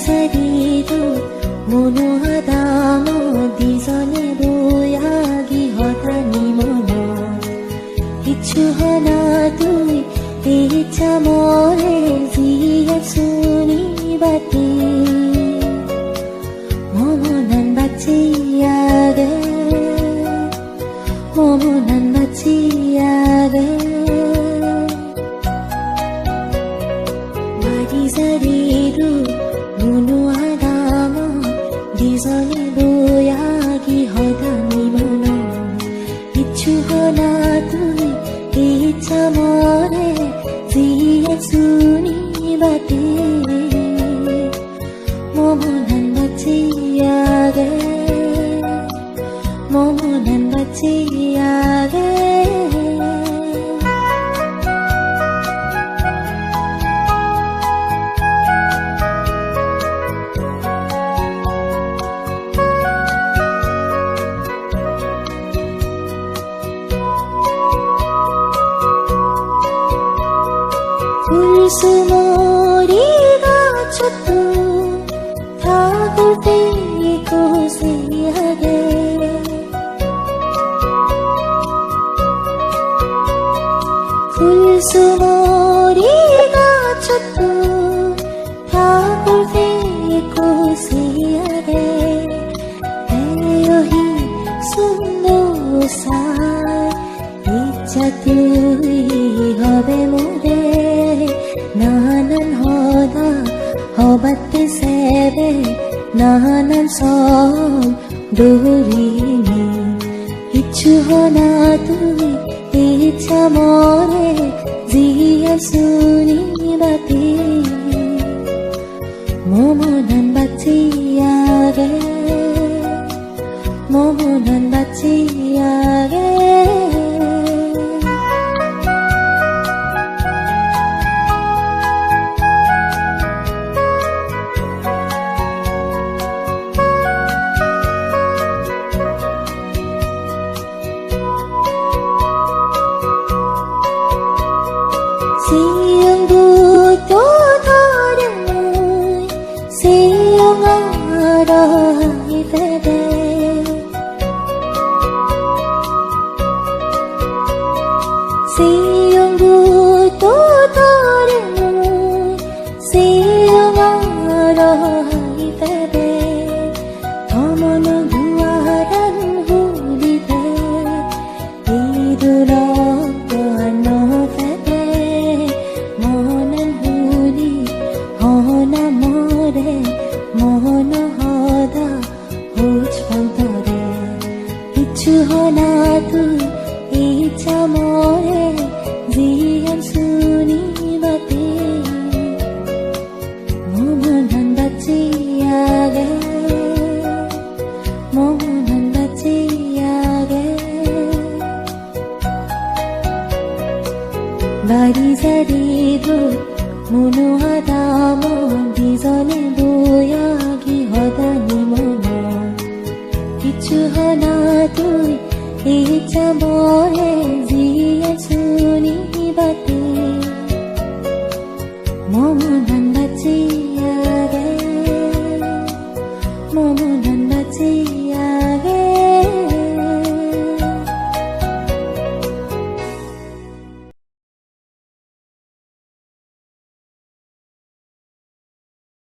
বাৰিজাৰিতো মনোহাদাম দিজনে বয়াগি হতানি মনত কিছু হনা তুই ইচ্ছা মৰে জিয়া শুনি বাতি মমনান বাচিয়াগে মমনান বাচিয়াগে বাৰিজাৰিতো মনোহাদাম দিজনে বয়াগি হতানি মনত কিছু হনা তুই ইচ্ছা মৰে জিয়া শুনি বাতি মমনান বাচিয়াগে মমনান বাচিয়াগে ফুলসুমৰি গাছত থাকোঁতে কুচিয়াগে ফুলসুমৰি গাছত থাকোঁতে কুচিয়াগে এয়হি সুন্দৰ চাই ইচ্ছা তুই হবে মোৰে নানান হদা হবাতে সেবে নানান সব দৌৰিনি কিছু হনা তুই ইচ্ছা মৰে জিয়া শুনি বাতি মমনান বাচিয়াগে মমনান বাচিয়াগে Siang butuh tadamui siang ada itede siang butuh tadamui siang ada itede thomono duaran hulite idulok no mohon hoda hoj pantare কিছু হনা তুই ইচ্ছা মৰে জিয়া শুনি বাতি মমনান বাচিয়াগে মমনান বাচিয়াগে বাৰিজাৰিতো মনোহাদাম দিজনে বয়াগি হতানি মনত কিছু হনা তুই ইচ্ছা মৰে